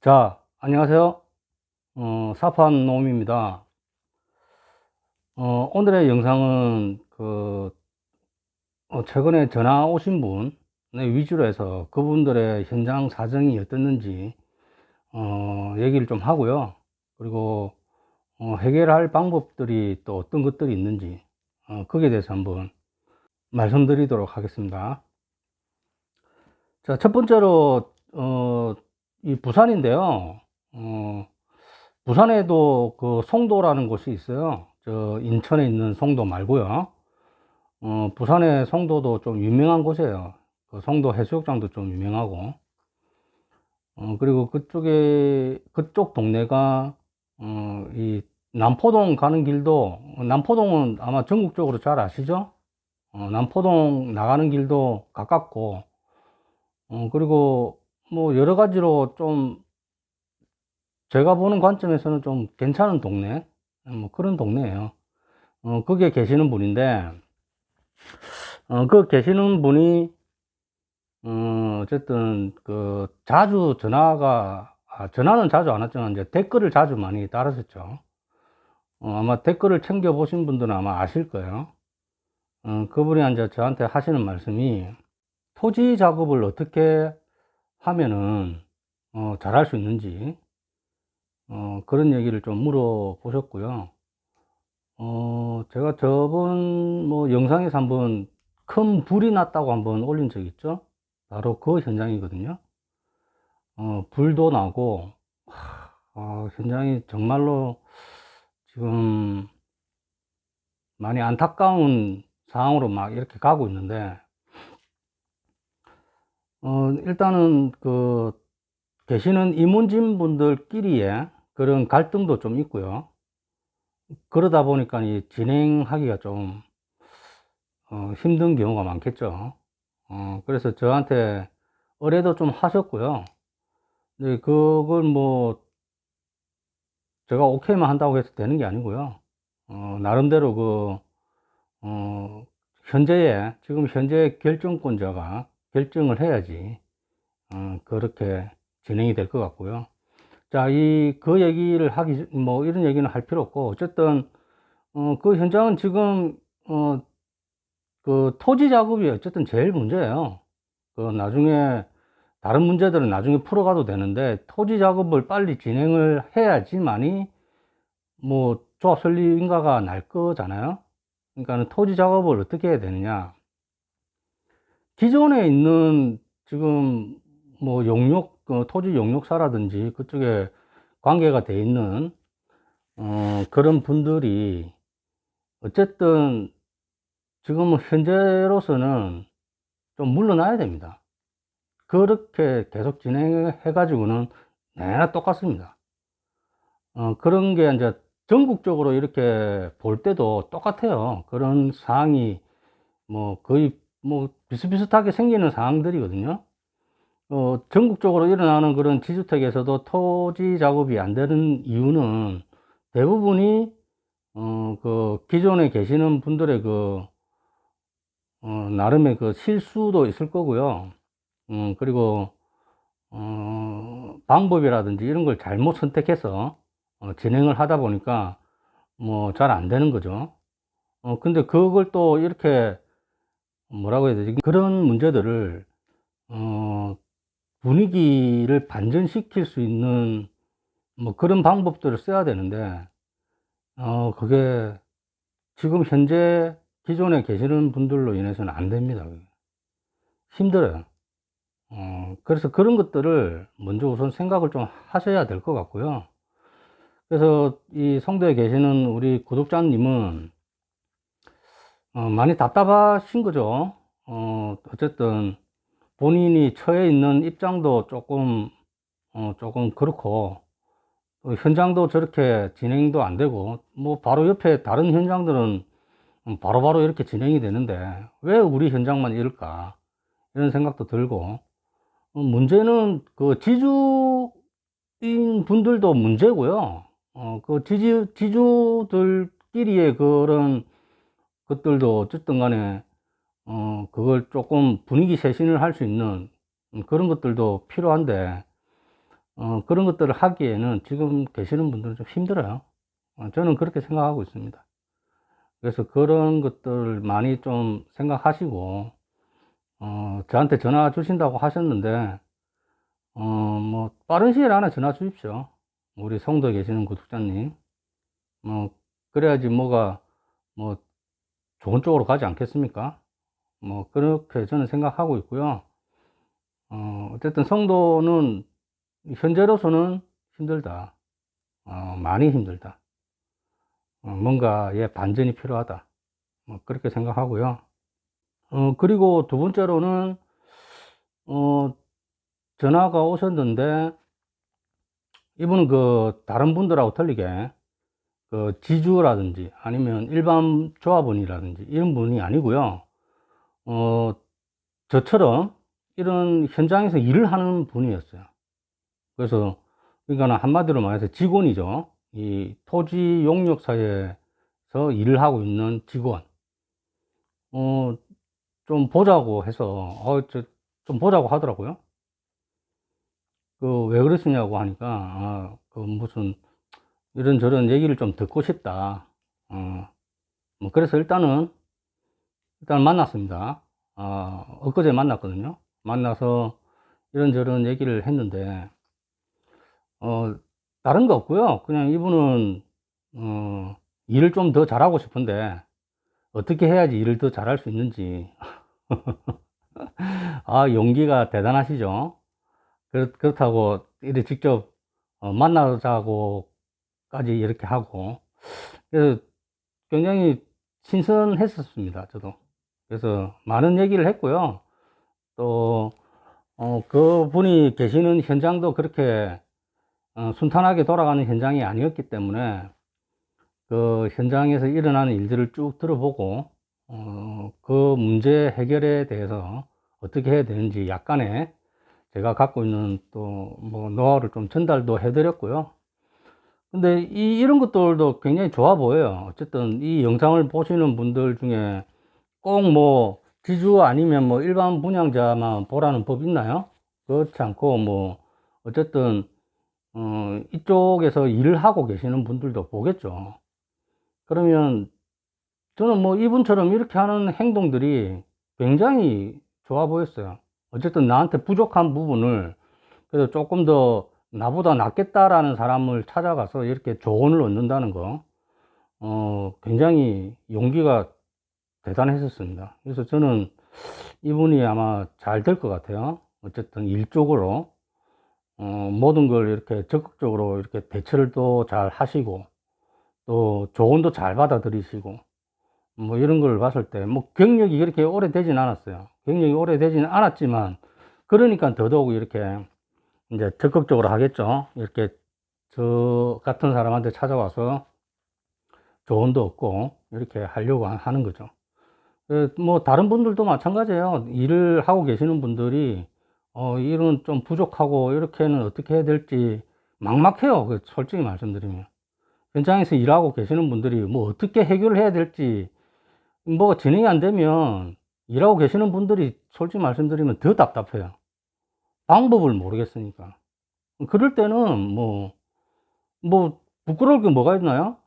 자, 안녕하세요. 사판 놈입니다. 오늘의 영상은 최근에 전화 오신 분 위주로 해서 그분들의 현장 사정이 어땠는지, 얘기를 좀 하고요. 그리고, 해결할 방법들이 또 어떤 것들이 있는지, 거기에 대해서 한번 말씀드리도록 하겠습니다. 자, 첫 번째로, 이 부산인데요. 어, 부산에도 그 송도라는 곳이 있어요. 저 인천에 있는 송도 말고요. 부산의 송도도 좀 유명한 곳이에요. 그 송도 해수욕장도 좀 유명하고. 그리고 그쪽 동네가, 이 남포동 가는 길도, 남포동은 아마 전국적으로 잘 아시죠? 남포동 나가는 길도 가깝고, 그리고 뭐 여러 가지로 좀 제가 보는 관점에서는 좀 괜찮은 동네, 뭐 그런 동네예요. 거기에 계시는 분인데, 그 계시는 분이, 어쨌든, 자주 전화는 자주 안 왔지만, 이제 댓글을 자주 많이 달았었죠. 아마 댓글을 챙겨보신 분들은 아마 아실 거예요. 그분이 이제 저한테 하시는 말씀이, 토지 작업을 어떻게 하면은, 잘할 수 있는지, 그런 얘기를 좀 물어보셨고요. 제가 저번 뭐 영상에서 한번 큰 불이 났다고 한번 올린 적 있죠? 바로 그 현장이거든요. 불도 나고, 현장이 정말로 지금 많이 안타까운 상황으로 막 이렇게 가고 있는데, 일단은 계시는 임원진 분들끼리의 그런 갈등도 좀 있고요. 그러다 보니까 이 진행하기가 좀, 힘든 경우가 많겠죠. 그래서 저한테 의뢰도 좀 하셨고요. 네, 그걸 뭐, 제가 오케이만 한다고 해서 되는 게 아니고요. 나름대로 지금 현재 결정권자가 결정을 해야지, 그렇게 진행이 될 것 같고요. 자, 얘기를 뭐, 이런 얘기는 할 필요 없고, 어쨌든, 그 현장은 지금, 토지 작업이 어쨌든 제일 문제예요. 나중에, 다른 문제들은 나중에 풀어가도 되는데, 토지 작업을 빨리 진행을 해야지만이, 뭐, 조합 설립인가가 날 거잖아요. 그러니까 토지 작업을 어떻게 해야 되느냐. 기존에 있는 지금 뭐 토지 용역사라든지 그쪽에 관계가 돼 있는, 그런 분들이 어쨌든 지금 현재로서는 좀 물러나야 됩니다. 그렇게 계속 진행해 가지고는 내나 똑같습니다. 그런 게 이제 전국적으로 이렇게 볼 때도 똑같아요. 그런 상황이 뭐 거의 뭐 비슷비슷하게 생기는 상황들이거든요. 전국적으로 일어나는 그런 지주택에서도 토지 작업이 안 되는 이유는 대부분이, 기존에 계시는 분들의 나름의 실수도 있을 거고요. 그리고, 방법이라든지 이런 걸 잘못 선택해서, 진행을 하다 보니까 뭐 잘 안 되는 거죠. 근데 그걸 또 이렇게 뭐라고 해야 되지? 그런 문제들을, 어, 분위기를 반전시킬 수 있는 뭐 그런 방법들을 써야 되는데, 그게 지금 현재 기존에 계시는 분들로 인해서는 안 됩니다. 힘들어요. 그래서 그런 것들을 먼저 우선 생각을 좀 하셔야 될 것 같고요. 그래서 이 송도에 계시는 우리 구독자님은, 많이 답답하신 거죠. 어쨌든 본인이 처해 있는 입장도 조금 그렇고, 현장도 저렇게 진행도 안 되고, 뭐, 바로 옆에 다른 현장들은 바로바로 이렇게 진행이 되는데, 왜 우리 현장만 이럴까? 이런 생각도 들고, 문제는 지주인 분들도 문제고요. 지주들끼리의 그런 것들도 어쨌든 간에, 그걸 조금 분위기 쇄신을 할 수 있는, 그런 것들도 필요한데, 그런 것들을 하기에는 지금 계시는 분들은 좀 힘들어요. 저는 그렇게 생각하고 있습니다. 그래서 그런 것들 많이 좀 생각하시고, 저한테 전화 주신다고 하셨는데, 뭐, 빠른 시일 안에 전화 주십시오. 우리 송도에 계시는 구독자님. 그래야지 뭐가, 뭐, 좋은 쪽으로 가지 않겠습니까? 뭐, 그렇게 저는 생각하고 있고요. 어쨌든 송도는 현재로서는 힘들다. 많이 힘들다. 뭔가의 반전이 필요하다. 뭐, 그렇게 생각하고요. 그리고 두 번째로는, 어, 전화가 오셨는데, 이분은 그, 다른 분들하고 틀리게, 그, 지주라든지, 아니면 일반 조합원이라든지, 이런 분이 아니고요. 어, 저처럼, 이런 현장에서 일을 하는 분이었어요. 그래서, 그러니까 한마디로 말해서 직원이죠. 이 토지 용역사에서 일을 하고 있는 직원. 어, 좀 보자고 해서, 좀 보자고 하더라고요. 그, 왜 그러시냐고 하니까, 그 무슨, 이런저런 얘기를 좀 듣고 싶다. 뭐, 그래서 일단 만났습니다. 엊그제 만났거든요. 만나서 이런저런 얘기를 했는데, 어, 다른 거 없고요. 그냥 이분은, 일을 좀 더 잘하고 싶은데, 어떻게 해야지 일을 더 잘할 수 있는지. 용기가 대단하시죠? 그렇다고, 이렇게 직접, 만나자고까지 이렇게 하고, 그래서 굉장히 신선했었습니다, 저도. 그래서 많은 얘기를 했고요. 또, 그 분이 계시는 현장도 그렇게, 순탄하게 돌아가는 현장이 아니었기 때문에, 그 현장에서 일어나는 일들을 쭉 들어보고, 그 문제 해결에 대해서 어떻게 해야 되는지 약간의 제가 갖고 있는 또 뭐 노하우를 좀 전달도 해드렸고요. 근데 이런 것들도 굉장히 좋아 보여요. 어쨌든 이 영상을 보시는 분들 중에 꼭 뭐 지주 아니면 뭐 일반 분양자만 보라는 법 있나요? 그렇지 않고 뭐 어쨌든 이쪽에서 일을 하고 계시는 분들도 보겠죠. 그러면 저는 뭐 이분처럼 이렇게 하는 행동들이 굉장히 좋아 보였어요. 어쨌든 나한테 부족한 부분을 그래서 조금 더 나보다 낫겠다라는 사람을 찾아가서 이렇게 조언을 얻는다는 거, 굉장히 용기가 대단했었습니다. 그래서 저는 이분이 아마 잘 될 것 같아요. 어쨌든 일적으로, 모든 걸 이렇게 적극적으로 이렇게 대처를 또 잘 하시고, 또 조언도 잘 받아들이시고, 뭐 이런 걸 봤을 때, 뭐 경력이 그렇게 오래되진 않았어요. 경력이 오래되지는 않았지만, 그러니까 더더욱 이렇게 이제 적극적으로 하겠죠. 이렇게 저 같은 사람한테 찾아와서 조언도 얻고, 이렇게 하려고 하는 거죠. 뭐 다른 분들도 마찬가지예요. 일을 하고 계시는 분들이 일은 좀 부족하고 이렇게는 어떻게 해야 될지 막막해요. 솔직히 말씀드리면 현장에서 일하고 계시는 분들이 뭐 어떻게 해결을 해야 될지 뭐 진행이 안 되면 일하고 계시는 분들이 솔직히 말씀드리면 더 답답해요. 방법을 모르겠으니까. 그럴 때는 뭐 부끄러울 게 뭐가 있나요?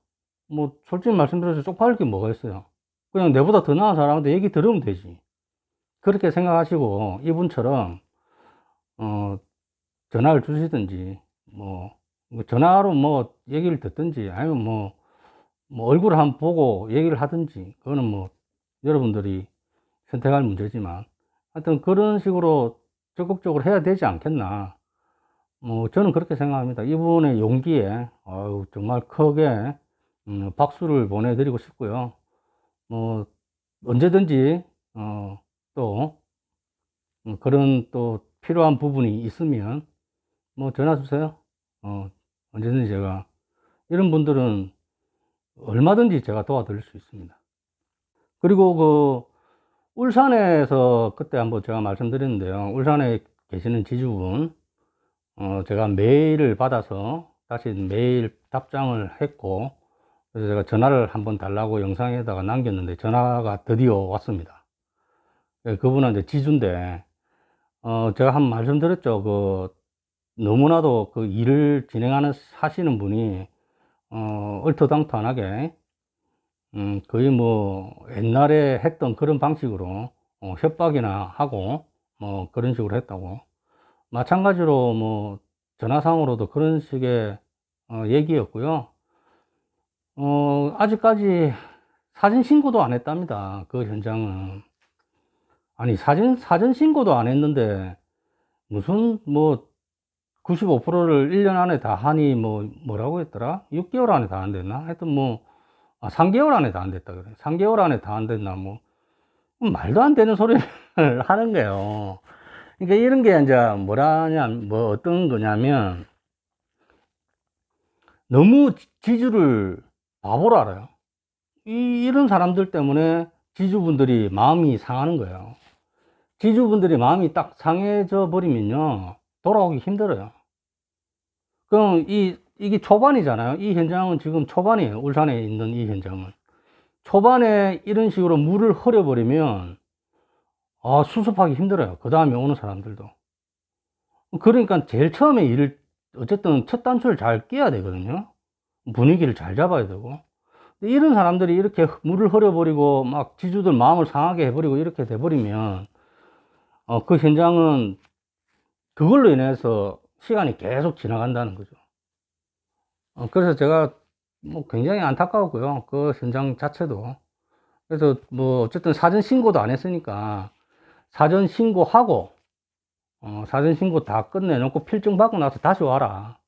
뭐 솔직히 말씀드려서 쪽팔릴 게 뭐가 있어요. 그냥 내보다 더 나은 사람한테 얘기 들으면 되지. 그렇게 생각하시고 이분처럼 전화를 주시든지 뭐 전화로 뭐 얘기를 듣든지 아니면 뭐 얼굴을 한번 보고 얘기를 하든지 그거는 뭐 여러분들이 선택할 문제지만 하여튼 그런 식으로 적극적으로 해야 되지 않겠나. 뭐 저는 그렇게 생각합니다. 이분의 용기에 정말 크게 박수를 보내드리고 싶고요. 뭐 언제든지 또 그런 또 필요한 부분이 있으면 뭐 전화 주세요. 언제든지 제가 이런 분들은 얼마든지 제가 도와드릴 수 있습니다. 그리고 그 울산에서 그때 한번 제가 말씀드렸는데요. 울산에 계시는 지주분 제가 메일을 받아서 다시 메일 답장을 했고 그래서 제가 전화를 한번 달라고 영상에다가 남겼는데 전화가 드디어 왔습니다. 그분은 이제 지주인데 제가 한 번 말씀드렸죠. 너무나도 그 일을 하시는 분이, 얼토당토하게, 거의 뭐, 옛날에 했던 그런 방식으로, 협박이나 하고, 뭐, 그런 식으로 했다고. 마찬가지로 뭐, 전화상으로도 그런 식의, 얘기였고요. 아직까지 사진 신고도 안 했답니다. 그 현장은. 아니, 사전 신고도 안 했는데, 무슨, 뭐, 95%를 1년 안에 다 하니, 뭐라고 했더라? 6개월 안에 다 안 됐나? 하여튼 뭐, 3개월 안에 다 안 됐다 그래. 3개월 안에 다 안 됐나, 뭐. 말도 안 되는 소리를 하는 거예요. 그러니까 이런 게 이제 뭐 어떤 거냐면, 너무 지주를 바보로 알아요. 이런 사람들 때문에 지주분들이 마음이 상하는 거예요. 지주분들이 마음이 딱 상해져 버리면요, 돌아오기 힘들어요. 그럼 이게 초반이잖아요. 이 현장은 지금 초반이에요. 울산에 있는 이 현장은. 초반에 이런 식으로 물을 흐려버리면, 수습하기 힘들어요. 그 다음에 오는 사람들도. 그러니까 제일 처음에 어쨌든 첫 단추를 잘 끼야 되거든요. 분위기를 잘 잡아야 되고. 이런 사람들이 이렇게 물을 흐려버리고, 막 지주들 마음을 상하게 해버리고, 이렇게 돼버리면, 그 현장은 그걸로 인해서 시간이 계속 지나간다는 거죠. 그래서 제가 뭐 굉장히 안타까웠고요. 그 현장 자체도. 그래서 뭐 어쨌든 사전 신고도 안 했으니까 사전 신고하고, 사전 신고 다 끝내놓고 필증 받고 나서 다시 와라.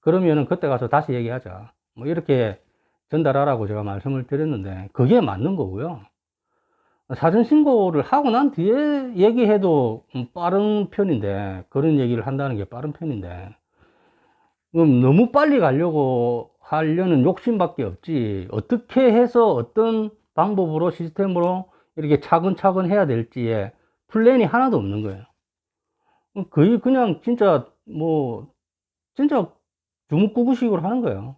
그러면은 그때 가서 다시 얘기하자. 뭐 이렇게 전달하라고 제가 말씀을 드렸는데, 그게 맞는 거고요. 사전 신고를 하고 난 뒤에 얘기해도 빠른 편인데, 그런 얘기를 한다는 게 빠른 편인데, 그럼 너무 빨리 하려는 욕심밖에 없지, 어떻게 해서 어떤 방법으로 시스템으로 이렇게 차근차근 해야 될지에 플랜이 하나도 없는 거예요. 거의 그냥 진짜 주먹구구식으로 하는 거예요.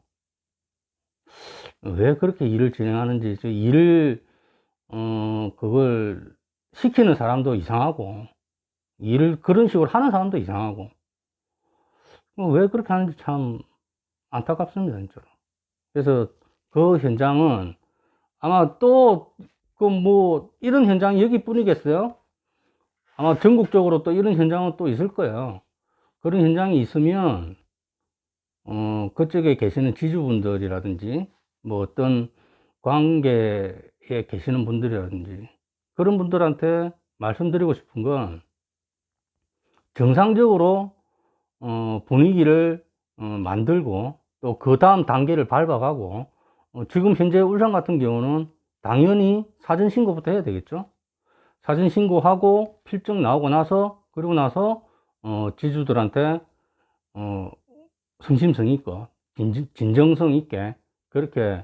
왜 그렇게 일을 진행하는지, 그걸 시키는 사람도 이상하고, 일을 그런 식으로 하는 사람도 이상하고, 왜 그렇게 하는지 참 안타깝습니다, 진짜로. 그래서 그 현장은 아마 또, 이런 현장이 여기뿐이겠어요? 아마 전국적으로 또 이런 현장은 또 있을 거예요. 그런 현장이 있으면, 그쪽에 계시는 지주분들이라든지, 뭐 어떤 관계에 계시는 분들이라든지, 그런 분들한테 말씀드리고 싶은 건, 정상적으로, 분위기를, 만들고, 또 그 다음 단계를 밟아가고, 지금 현재 울산 같은 경우는 당연히 사전 신고부터 해야 되겠죠. 사전 신고하고 필증 나오고 나서, 그리고 나서, 지주들한테, 성심성 있고, 진정성 있게, 그렇게,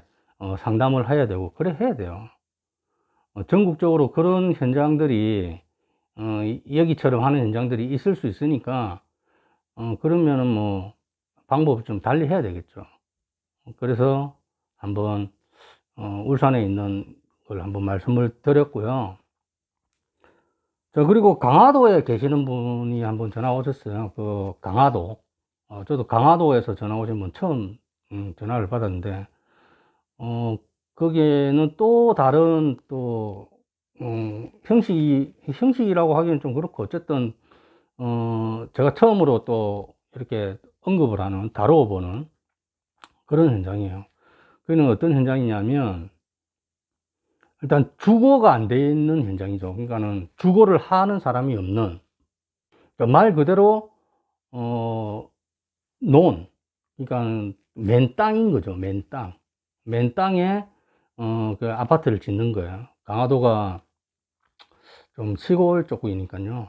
상담을 해야 되고, 그래 해야 돼요. 전국적으로 그런 현장들이, 여기처럼 하는 현장들이 있을 수 있으니까, 그러면은 뭐, 방법을 좀 달리 해야 되겠죠. 그래서 한번, 울산에 있는 걸 한번 말씀을 드렸고요. 그리고 강화도에 계시는 분이 한번 전화 오셨어요. 그 강화도. 저도 강화도에서 전화 오신 분 처음, 전화를 받았는데, 거기에는 또 다른 또, 형식이라고 하기는 좀 그렇고, 어쨌든, 제가 처음으로 또 이렇게 언급을 다루어 보는 그런 현장이에요. 그는 어떤 현장이냐면, 일단 주거가 안 돼 있는 현장이죠. 그러니까는 주거를 하는 사람이 없는, 그러니까 말 그대로, 어, 논, 그러니까 맨 땅인 거죠. 맨 땅. 맨 땅에, 그 아파트를 짓는 거예요. 강화도가 좀 시골 쪽이니까요.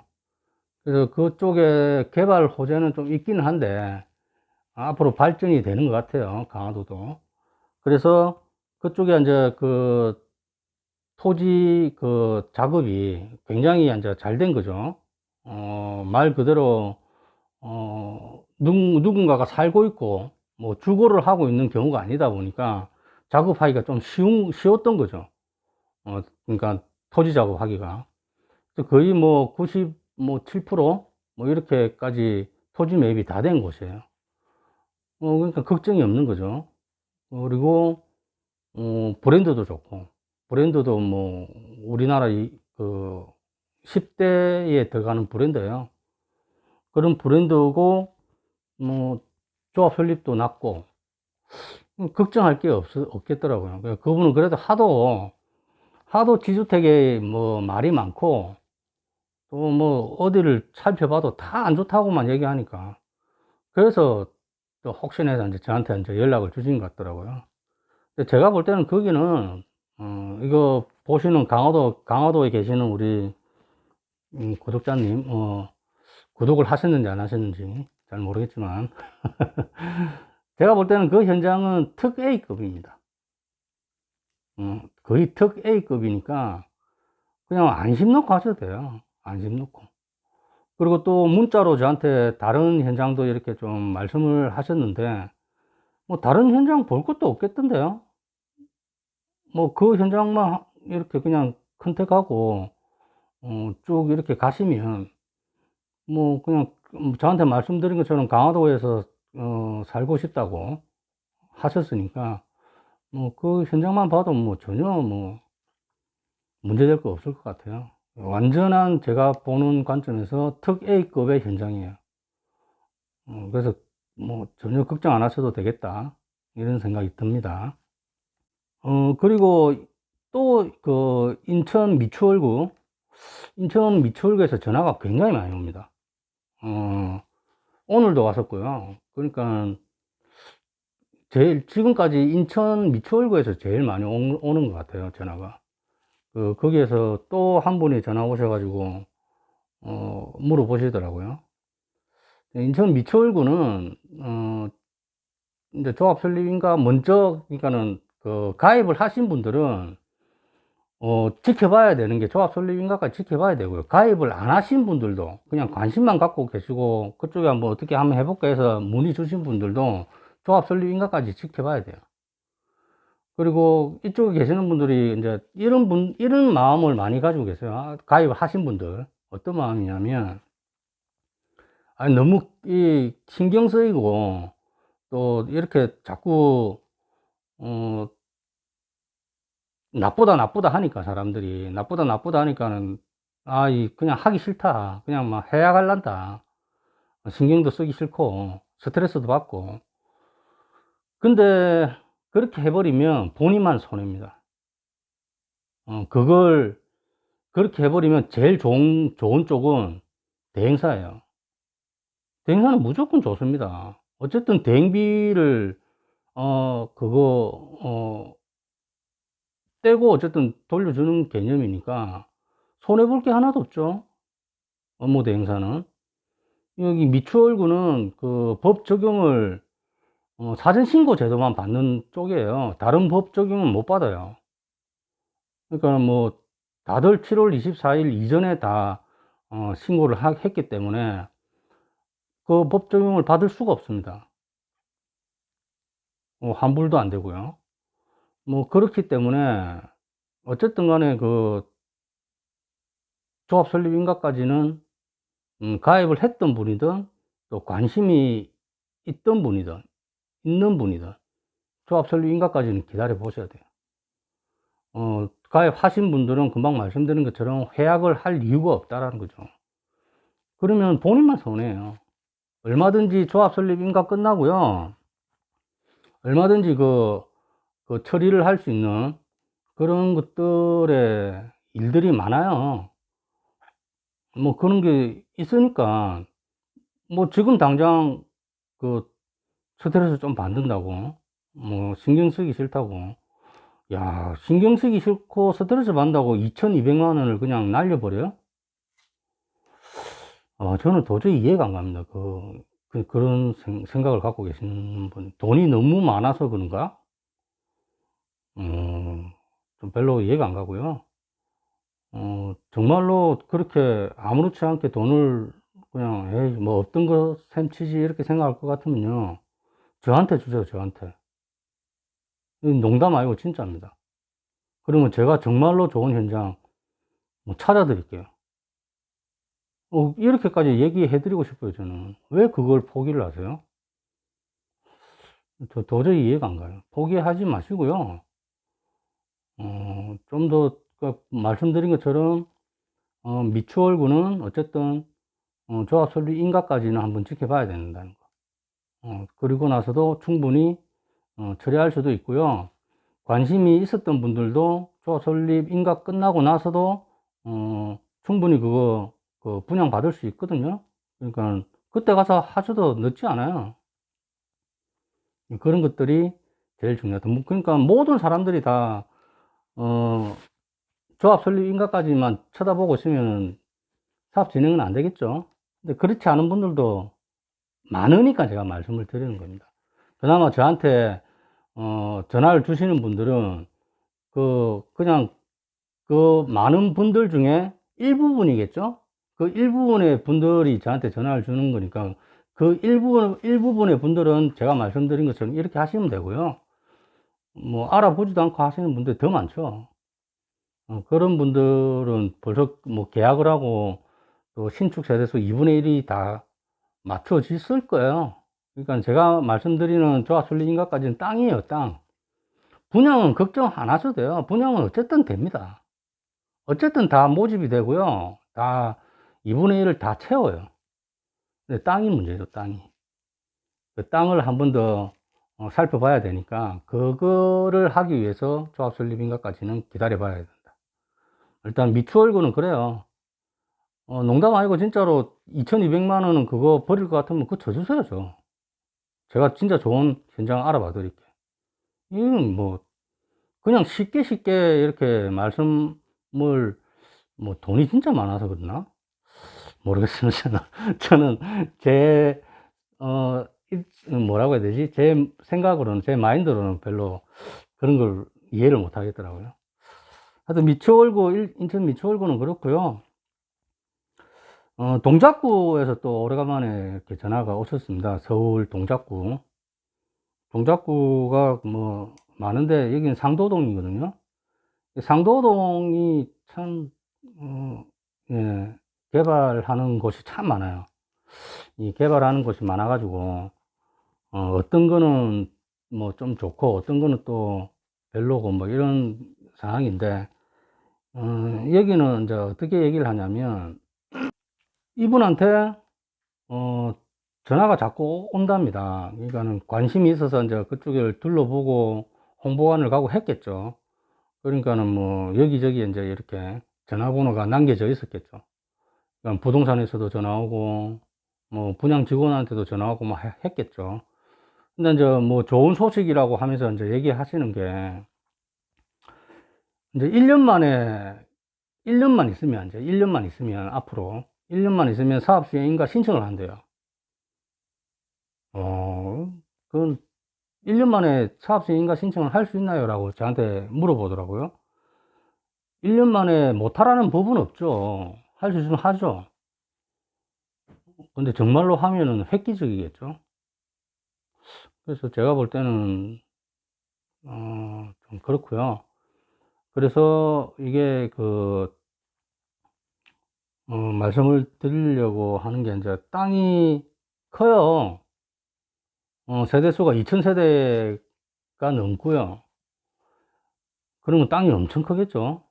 그래서 그쪽에 개발 호재는 좀 있기는 한데, 앞으로 발전이 되는 것 같아요. 강화도도. 그래서 그쪽에 이제 그 토지 그 작업이 굉장히 이제 잘 된 거죠. 말 그대로, 누군가가 살고 있고, 뭐 주거를 하고 있는 경우가 아니다 보니까 작업하기가 좀 쉬웠던 거죠. 그러니까 토지 작업하기가. 거의 뭐 97%? 뭐 이렇게까지 토지 매입이 다 된 곳이에요. 그러니까 걱정이 없는 거죠. 그리고 브랜드도 좋고, 브랜드도 뭐 우리나라 그 10대에 들어가는 브랜드예요. 그런 브랜드고, 뭐 조합 설립도 낮고, 걱정할 게 없겠더라고요. 그분은 그래도 하도 지주택에 뭐 말이 많고, 또 뭐 어디를 살펴봐도 다 안 좋다고만 얘기하니까, 그래서 또 혹시나 해서 이제 저한테 이제 연락을 주신 것 같더라고요. 근데 제가 볼 때는 거기는, 이거 보시는 강화도에 계시는 우리, 구독자님, 구독을 하셨는지 안 하셨는지 잘 모르겠지만, 제가 볼 때는 그 현장은 특 A급입니다. 거의 특 A급이니까 그냥 안심 놓고 하셔도 돼요. 안심 놓고. 그리고 또 문자로 저한테 다른 현장도 이렇게 좀 말씀을 하셨는데, 뭐 다른 현장 볼 것도 없겠던데요. 뭐 그 현장만 이렇게 그냥 컨택하고 쭉 이렇게 가시면, 뭐 그냥 저한테 말씀드린 것처럼 강화도에서 살고 싶다고 하셨으니까, 뭐 그 현장만 봐도 뭐 전혀 뭐 문제될 거 없을 것 같아요. 완전한 제가 보는 관점에서 특 A급의 현장이에요. 그래서 뭐 전혀 걱정 안 하셔도 되겠다, 이런 생각이 듭니다. 그리고 또 그 인천 미추홀구에서 전화가 굉장히 많이 옵니다. 오늘도 왔었고요. 그러니까 제일 지금까지 인천 미추홀구에서 제일 많이 오는 것 같아요, 전화가. 거기에서 또 한 분이 전화 오셔가지고 물어보시더라고요. 인천 미추홀구는 이제 조합 설립인가 먼저, 그러니까는 그 가입을 하신 분들은 지켜봐야 되는 게 조합 설립인가까지 지켜봐야 되고요. 가입을 안 하신 분들도 그냥 관심만 갖고 계시고, 그쪽에 한번 어떻게 한번 해볼까 해서 문의 주신 분들도 조합 설립인가까지 지켜봐야 돼요. 그리고 이쪽에 계시는 분들이 이제 이런 마음을 많이 가지고 계세요. 가입을 하신 분들. 어떤 마음이냐면, 아니, 너무 신경 쓰이고, 또 이렇게 자꾸, 어, 나쁘다 하니까, 사람들이 나쁘다 하니까는, 그냥 하기 싫다, 그냥 막 해야 갈란다, 신경도 쓰기 싫고 스트레스도 받고. 근데 그렇게 해버리면 본인만 손해입니다. 그걸 그렇게 해버리면 제일 좋은 쪽은 대행사예요. 대행사는 무조건 좋습니다. 어쨌든 대행비를 떼고 어쨌든 돌려주는 개념이니까 손해볼 게 하나도 없죠, 업무 대행사는. 여기 미추홀구는 그 법 적용을 사전신고 제도만 받는 쪽이에요. 다른 법 적용은 못 받아요. 그러니까 뭐 다들 7월 24일 이전에 다 신고를 했기 때문에 그 법 적용을 받을 수가 없습니다. 환불도 안 되고요. 뭐 그렇기 때문에 어쨌든 간에 그 조합 설립 인가까지는 가입을 했던 분이든, 또 관심이 있던 분이든 있는 분이든 조합 설립 인가까지는 기다려 보셔야 돼요. 가입하신 분들은 금방 말씀드린 것처럼 회약을 할 이유가 없다라는 거죠. 그러면 본인만 손해예요. 얼마든지 조합 설립 인가 끝나고요, 얼마든지 그 처리를 할 수 있는 그런 것들의 일들이 많아요. 뭐 그런 게 있으니까, 뭐 지금 당장 그 스트레스 좀 받는다고, 뭐 신경 쓰기 싫다고, 야, 신경 쓰기 싫고 스트레스 받는다고 2,200만 원을 그냥 날려버려요? 저는 도저히 이해가 안 갑니다. 그런 생각을 갖고 계시는 분. 돈이 너무 많아서 그런가? 좀 별로 이해가 안 가고요. 정말로 그렇게 아무렇지 않게 돈을 그냥, 에이, 뭐 없던 거 셈치지, 이렇게 생각할 것 같으면요, 저한테 주세요, 저한테. 농담 아니고 진짜입니다. 그러면 제가 정말로 좋은 현장 뭐 찾아드릴게요. 이렇게까지 얘기해 드리고 싶어요, 저는. 왜 그걸 포기를 하세요? 도저히 이해가 안 가요. 포기하지 마시고요. 좀 더, 말씀드린 것처럼, 미추홀구는 어쨌든, 조합 설립 인가까지는 한번 지켜봐야 된다는 거. 그리고 나서도 충분히, 처리할 수도 있고요. 관심이 있었던 분들도 조합 설립 인가 끝나고 나서도, 충분히 그거, 분양받을 수 있거든요. 그러니까, 그때 가서 하셔도 늦지 않아요. 그런 것들이 제일 중요하다. 그러니까 모든 사람들이 다, 어, 조합 설립 인가까지만 쳐다보고 있으면 사업 진행은 안 되겠죠. 근데 그렇지 않은 분들도 많으니까 제가 말씀을 드리는 겁니다. 그나마 저한테, 전화를 주시는 분들은, 그냥, 많은 분들 중에 일부분이겠죠? 그 일부분의 분들이 저한테 전화를 주는 거니까, 그 일부분의 분들은 제가 말씀드린 것처럼 이렇게 하시면 되고요. 뭐, 알아보지도 않고 하시는 분들이 더 많죠. 그런 분들은 벌써 뭐 계약을 하고 또 신축 세대수 2분의 1이 다 맞춰졌을 거예요. 그러니까 제가 말씀드리는 조합 설립 인가까지는 땅이에요, 땅. 분양은 걱정 안 하셔도 돼요. 분양은 어쨌든 됩니다. 어쨌든 다 모집이 되고요. 다 2분의 1을 다 채워요. 근데 땅이 문제죠, 땅이. 그 땅을 한 번 더 살펴봐야 되니까 그거를 하기 위해서 조합 설립 인가까지는 기다려 봐야 된다. 일단 미추홀구는 그래요. 농담 아니고 진짜로 2200만 원은 그거 버릴 것 같으면 그거 쳐주세요, 저. 제가 진짜 좋은 현장 알아봐 드릴게요. 이건 뭐, 그냥 쉽게 쉽게 이렇게 말씀을, 뭐 돈이 진짜 많아서 그러나? 모르겠습니다. 저는 제, 어, 뭐라고 해야 되지? 제 생각으로는, 제 마인드로는 별로 그런 걸 이해를 못 하겠더라고요. 하여튼 미추홀구, 인천 미추홀구는 그렇고요. 동작구에서 또 오래간만에 이렇게 전화가 오셨습니다. 서울 동작구. 동작구가 뭐 많은데 여기는 상도동이거든요. 상도동이 참, 예, 개발하는 곳이 참 많아요. 이 개발하는 곳이 많아가지고, 어떤 거는 뭐 좀 좋고, 어떤 거는 또 별로고, 뭐 이런 상황인데, 여기는 이제 어떻게 얘기를 하냐면, 이분한테, 어, 전화가 자꾸 온답니다. 그러니까는 관심이 있어서 이제 그쪽을 둘러보고 홍보관을 가고 했겠죠. 그러니까는 뭐 여기저기 이제 이렇게 전화번호가 남겨져 있었겠죠. 그러니까 부동산에서도 전화 오고 뭐 분양 직원한테도 전화 오고 뭐 했겠죠. 근데 이제 뭐 좋은 소식이라고 하면서 이제 얘기하시는 게 이제 1년 만에 1년만 있으면 이제 1년만 있으면 앞으로 1년만 있으면 사업시행인가 신청을 한대요. 그건 1년 만에 사업시행인가 신청을 할 수 있나요? 라고 저한테 물어보더라고요. 1년 만에 못하라는 법은 없죠. 할 수 있으면 하죠. 근데 정말로 하면은 획기적이겠죠. 그래서 제가 볼 때는, 좀 그렇고요. 그래서 이게 말씀을 드리려고 하는 게 이제 땅이 커요. 세대수가 2000세대가 넘고요. 그러면 땅이 엄청 크겠죠.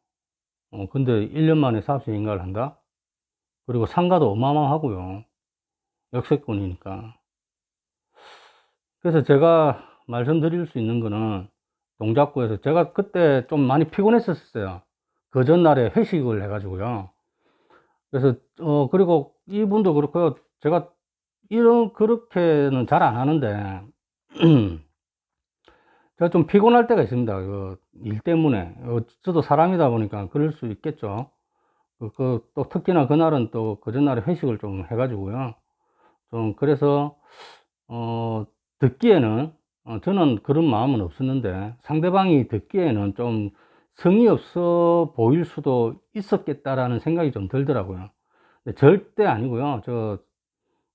근데 1년 만에 사업시행 인가를 한다? 그리고 상가도 어마어마하고요. 역세권이니까. 그래서 제가 말씀드릴 수 있는 거는 동작구에서 제가 그때 좀 많이 피곤했었어요. 그 전날에 회식을 해가지고요. 그래서, 그리고 이분도 그렇고요. 제가 그렇게는 잘 안 하는데, 제가 좀 피곤할 때가 있습니다. 일 때문에. 저도 사람이다 보니까 그럴 수 있겠죠. 또 특히나 그날은 또 그 전날에 회식을 좀 해가지고요. 좀 그래서 듣기에는 저는 그런 마음은 없었는데 상대방이 듣기에는 좀 성의 없어 보일 수도 있었겠다라는 생각이 좀 들더라고요. 근데 절대 아니고요.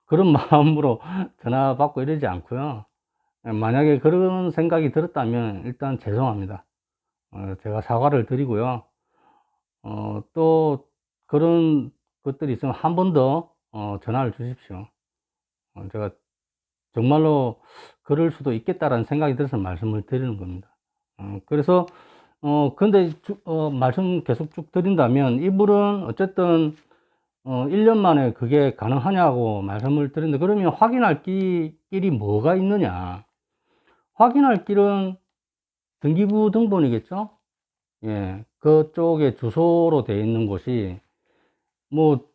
그런 마음으로 전화 받고 이러지 않고요. 만약에 그런 생각이 들었다면 일단 죄송합니다. 제가 사과를 드리고요. 또 그런 것들이 있으면 한 번 더 전화를 주십시오. 제가 정말로 그럴 수도 있겠다라는 생각이 들어서 말씀을 드리는 겁니다. 그래서 근데 말씀 계속 쭉 드린다면 이분은 어쨌든 1년 만에 그게 가능하냐고 말씀을 드렸는데, 그러면 확인할 길이 뭐가 있느냐? 확인할 길은 등기부 등본이겠죠? 예, 그쪽에 주소로 되어 있는 곳이 뭐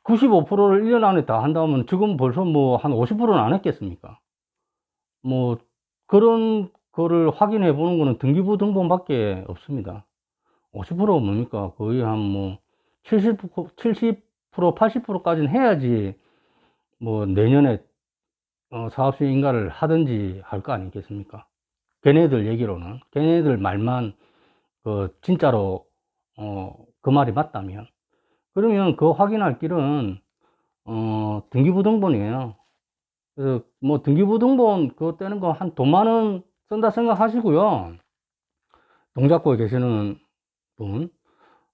95%를 1년 안에 다 한다면 지금 벌써 뭐 한 50%는 안 했겠습니까? 뭐 그런 거를 확인해 보는 거는 등기부 등본밖에 없습니다. 50%가 뭡니까? 거의 한 뭐 70%, 80%까지는 해야지 뭐 내년에 사업 시행인가를 하든지 할 거 아니겠습니까? 걔네들 얘기로는, 걔네들 말만 진짜로 그 말이 맞다면, 그러면 그 확인할 길은 등기부등본이에요. 그래서 뭐 등기부등본 그거 떼는 거 한 돈 많원 쓴다 생각하시고요. 동작구에 계시는 분,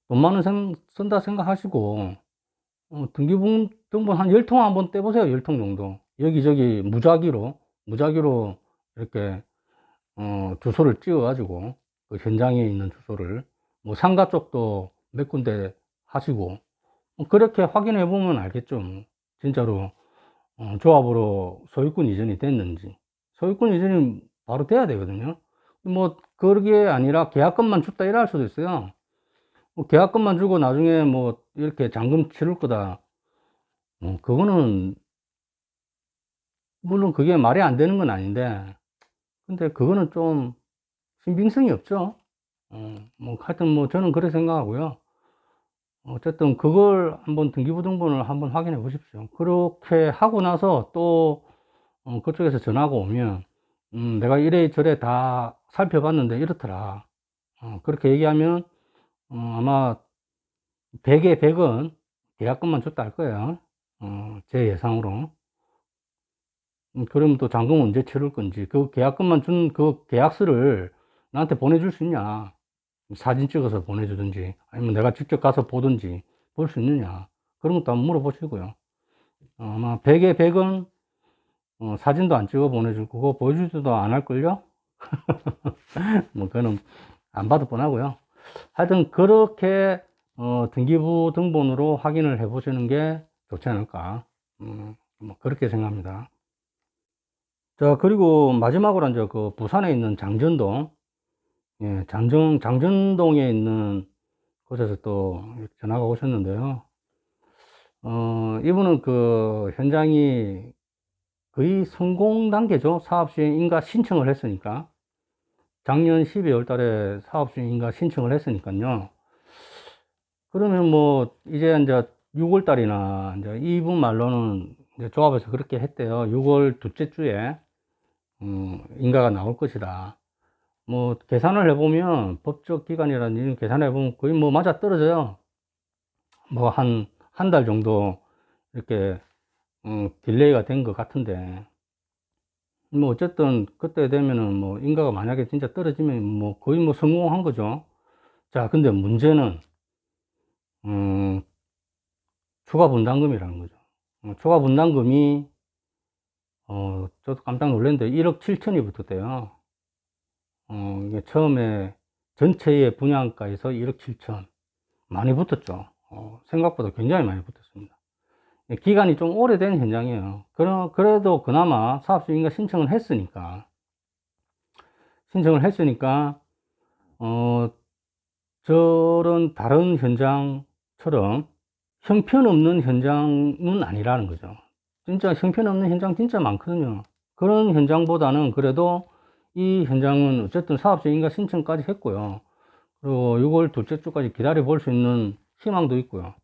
돈 많원 쓴다 생각하시고 등기부등본 한 10통 한번 떼보세요. 10통 정도. 여기저기 무작위로 이렇게 주소를 찍어 가지고 그 현장에 있는 주소를 뭐 상가 쪽도 몇 군데 하시고 그렇게 확인해 보면 알겠죠. 뭐. 진짜로 조합으로 소유권 이전이 됐는지. 소유권 이전이 바로 돼야 되거든요. 뭐 그게 아니라 계약금만 줬다 이럴 수도 있어요. 뭐 계약금만 주고 나중에 뭐 이렇게 잔금 치를 거다. 그거는 물론 그게 말이 안 되는 건 아닌데, 근데 그거는 좀 신빙성이 없죠. 뭐 하여튼 뭐 저는 그렇게 생각하고요. 어쨌든 그걸 한번 등기부등본을 한번 확인해 보십시오. 그렇게 하고 나서 또 그쪽에서 전화가 오면 내가 이래저래 다 살펴봤는데 이렇더라. 그렇게 얘기하면 아마 100에 100은 계약금만 줬다 할 거예요. 제 예상으로. 그러면 또 잔금 언제 치를 건지, 그 계약금만 준 그 계약서를 나한테 보내줄 수 있냐? 사진 찍어서 보내주든지, 아니면 내가 직접 가서 보든지, 볼 수 있느냐? 그런 것도 한번 물어보시고요. 아마 100에 100은 사진도 안 찍어 보내줄 거고, 보여주지도 안 할걸요? 뭐, 그거는 안 봐도 뻔하고요. 하여튼, 그렇게, 등기부 등본으로 확인을 해 보시는 게 좋지 않을까. 뭐, 그렇게 생각합니다. 자, 그리고 마지막으로 이제 그 부산에 있는 장전동, 예, 장전동에 있는 곳에서 또 전화가 오셨는데요. 이분은 그 현장이 거의 성공 단계죠. 사업 시행 인가 신청을 했으니까. 작년 12월 달에 사업 시행 인가 신청을 했으니까요. 그러면 뭐 이제 6월 달이나 이제 이분 말로는 이제 조합에서 그렇게 했대요. 6월 둘째 주에 인가가 나올 것이다. 뭐 계산을 해보면 법적 기간이라는 이런 계산을 해보면 거의 뭐 맞아 떨어져요. 뭐 한 달 정도 이렇게 딜레이가 된 것 같은데, 뭐 어쨌든 그때 되면은 뭐 인가가 만약에 진짜 떨어지면 뭐 거의 뭐 성공한 거죠. 자, 근데 문제는 추가 분담금이라는 거죠. 추가 분담금이 저도 깜짝 놀랐는데 1억 7천이 붙었대요. 이게 처음에 전체의 분양가에서 1억 7천 많이 붙었죠. 생각보다 굉장히 많이 붙었습니다. 기간이 좀 오래된 현장이에요. 그래도 그나마 사업수인가 신청을 했으니까, 저런 다른 현장처럼 형편없는 현장은 아니라는 거죠. 진짜 형편없는 현장 진짜 많거든요. 그런 현장보다는 그래도 이 현장은 어쨌든 사업수인가 신청까지 했고요. 그리고 6월 둘째 주까지 기다려 볼 수 있는 희망도 있고요.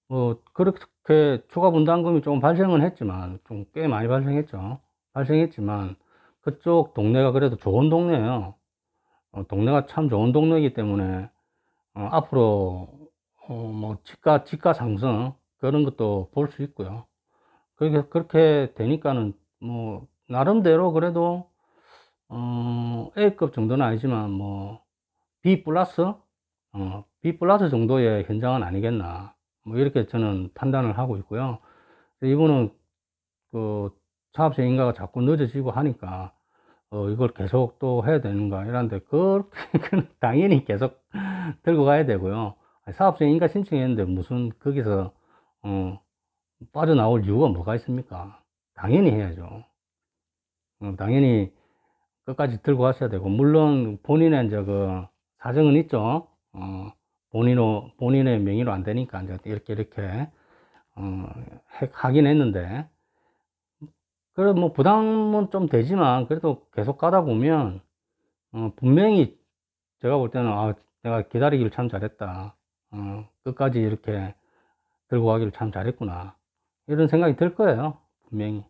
뭐 그렇게 추가 분담금이 좀 발생은 했지만, 좀 꽤 많이 발생했지만 그쪽 동네가 그래도 좋은 동네예요. 동네가 참 좋은 동네이기 때문에 앞으로 뭐 집가 상승 그런 것도 볼 수 있고요. 그렇게 되니까는 뭐 나름대로 그래도 A급 정도는 아니지만 뭐 B 플러스 B 플러스 정도의 현장은 아니겠나. 뭐 이렇게 저는 판단을 하고 있고요. 이분은 그 사업자 인가가 자꾸 늦어지고 하니까 이걸 계속 또 해야 되는가 이런데 그렇게 당연히 계속 들고 가야 되고요. 사업자 인가 신청했는데 무슨 거기서 빠져나올 이유가 뭐가 있습니까? 당연히 해야죠. 당연히 끝까지 들고 가셔야 되고, 물론 본인의 이제 그 사정은 있죠. 본인의 명의로 안 되니까 이제 이렇게 하긴 했는데, 그래도 뭐 부담은 좀 되지만, 그래도 계속 가다 보면, 분명히 제가 볼 때는, 내가 기다리기를 참 잘했다. 끝까지 이렇게 들고 가기를 참 잘했구나. 이런 생각이 들 거예요. 분명히.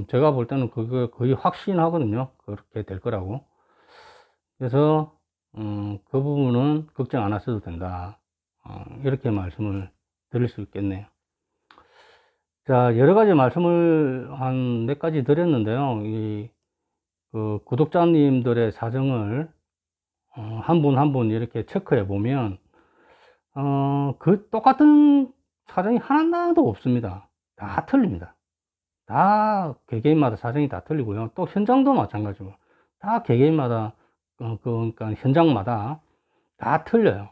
제가 볼 때는 그거 거의 확신하거든요. 그렇게 될 거라고. 그래서, 그 부분은 걱정 안 하셔도 된다. 이렇게 말씀을 드릴 수 있겠네요. 자, 여러 가지 말씀을 한 몇 가지 드렸는데요. 그 구독자님들의 사정을, 한 분 한 분 이렇게 체크해 보면, 그 똑같은 사정이 하나도 없습니다. 다 틀립니다. 다 개개인마다 사정이 다 틀리고요. 또 현장도 마찬가지고 다 개개인마다 그러니까 현장마다 다 틀려요.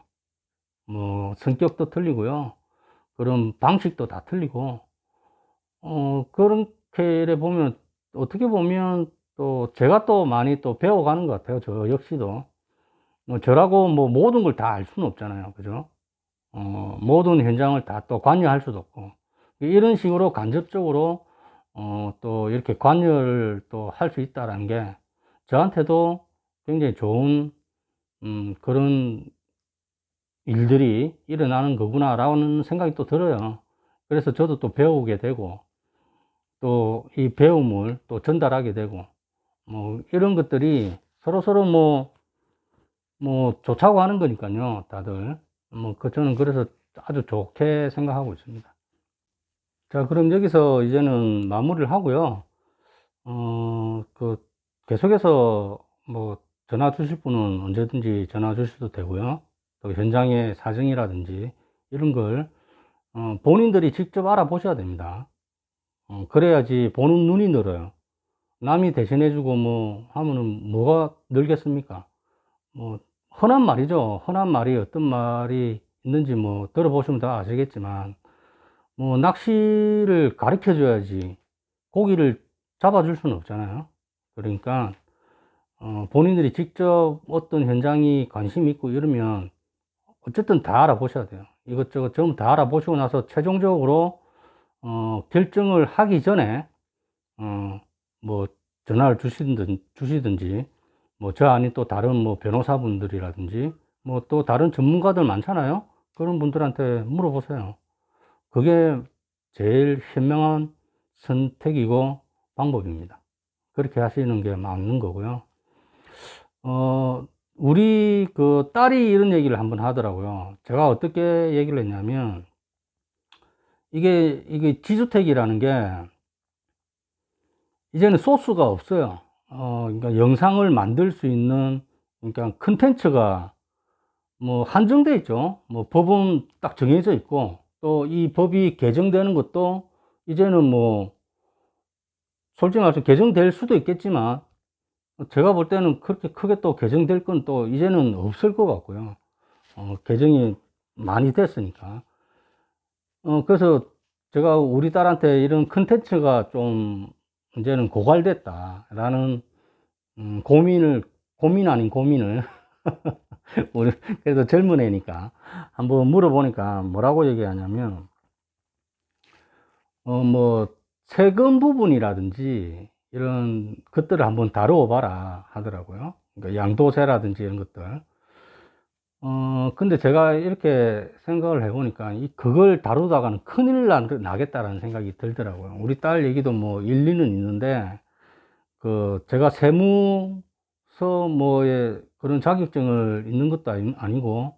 뭐 성격도 틀리고요. 그런 방식도 다 틀리고 그렇게 보면 어떻게 보면 또 제가 또 많이 또 배워가는 것 같아요. 저 역시도 저라고 뭐 모든 걸 다 알 수는 없잖아요. 그죠? 모든 현장을 다 또 관여할 수도 없고 이런 식으로 간접적으로 또 이렇게 관여를 또 할 수 있다라는 게 저한테도 굉장히 좋은 그런 일들이 일어나는 거구나라는 생각이 또 들어요. 그래서 저도 또 배우게 되고 또 이 배움을 또 전달하게 되고 뭐 이런 것들이 서로서로 뭐 좋자고 하는 거니까요. 다들 저는 그래서 아주 좋게 생각하고 있습니다. 자, 그럼 여기서 이제는 마무리를 하고요. 그 계속해서 뭐 전화 주실 분은 언제든지 전화 주셔도 되고요. 또 현장의 사정이라든지 이런 걸 본인들이 직접 알아보셔야 됩니다. 그래야지 보는 눈이 늘어요. 남이 대신해주고 뭐 하면은 뭐가 늘겠습니까? 뭐 흔한 말이죠. 흔한 말이 어떤 말이 있는지 뭐 들어보시면 다 아시겠지만 뭐 낚시를 가르쳐 줘야지 고기를 잡아줄 수는 없잖아요. 그러니까 본인들이 직접 어떤 현장이 관심 있고 이러면 어쨌든 다 알아보셔야 돼요. 이것저것 전부 다 알아보시고 나서 최종적으로 결정을 하기 전에 뭐 전화를 주시든지 뭐 저 아닌 또 다른 뭐 변호사분들이라든지 뭐 또 다른 전문가들 많잖아요. 그런 분들한테 물어보세요. 그게 제일 현명한 선택이고 방법입니다. 그렇게 하시는 게 맞는 거고요. 우리 그 딸이 이런 얘기를 한번 하더라고요. 제가 어떻게 얘기를 했냐면, 이게 지주택이라는 게, 이제는 소스가 없어요. 그러니까 영상을 만들 수 있는, 그러니까 컨텐츠가 뭐 한정돼 있죠. 뭐 법은 딱 정해져 있고, 또 이 법이 개정되는 것도 이제는 뭐, 솔직히 말해서 개정될 수도 있겠지만, 제가 볼 때는 그렇게 크게 또 개정될 건 또 이제는 없을 것 같고요. 개정이 많이 됐으니까. 그래서 제가 우리 딸한테 이런 컨텐츠가 좀 이제는 고갈됐다라는 고민 아닌 고민을 우리 그래도 젊은 애니까 한번 물어보니까 뭐라고 얘기하냐면 뭐 세금 부분이라든지 이런 것들을 한번 다루어 봐라 하더라고요. 그러니까 양도세라든지 이런 것들. 근데 제가 이렇게 생각을 해보니까 그걸 다루다가는 큰일 나겠다라는 생각이 들더라고요. 우리 딸 얘기도 뭐 일리는 있는데, 제가 세무서 뭐에 그런 자격증을 있는 것도 아니고,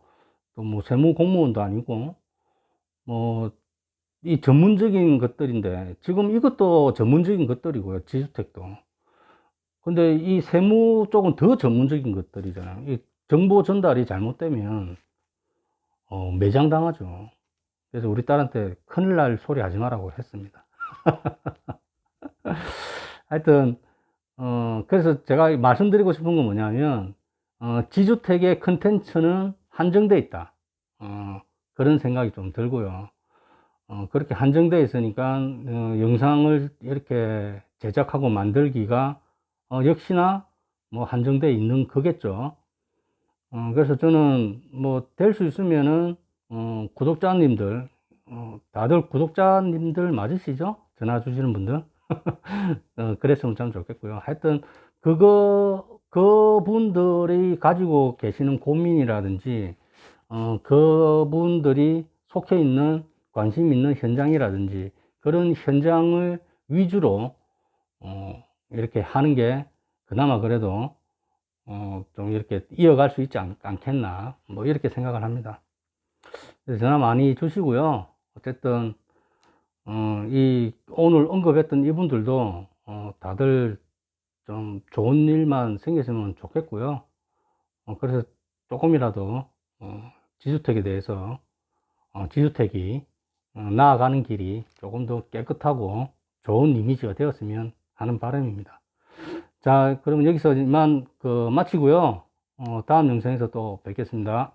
또 뭐 세무 공무원도 아니고, 뭐, 이 전문적인 것들인데, 지금 이것도 전문적인 것들이고요. 지주택도. 근데 이 세무 쪽은 더 전문적인 것들이잖아요. 이 정보 전달이 잘못되면 매장당하죠. 그래서 우리 딸한테 큰일 날 소리 하지 말라고 했습니다. 하여튼, 그래서 제가 말씀드리고 싶은 건 뭐냐면, 지주택의 컨텐츠는 한정되어 있다. 그런 생각이 좀 들고요. 그렇게 한정되어 있으니까, 영상을 이렇게 제작하고 만들기가, 역시나 뭐 한정되어 있는 거겠죠. 그래서 저는 뭐 될 수 있으면은, 구독자님들, 다들 구독자님들 맞으시죠? 전화 주시는 분들? 그랬으면 참 좋겠고요. 하여튼, 그분들이 가지고 계시는 고민이라든지, 그분들이 속해 있는 관심 있는 현장이라든지, 그런 현장을 위주로, 이렇게 하는 게 그나마 그래도, 좀 이렇게 이어갈 수 있지 않겠나. 뭐, 이렇게 생각을 합니다. 그래서 전화 많이 주시고요. 어쨌든, 오늘 언급했던 이분들도, 다들 좀 좋은 일만 생겼으면 좋겠고요. 그래서 조금이라도, 지주택에 대해서, 지주택이, 나아가는 길이 조금 더 깨끗하고 좋은 이미지가 되었으면 하는 바람입니다. 자, 그러면 여기서 이만 마치고요. 다음 영상에서 또 뵙겠습니다.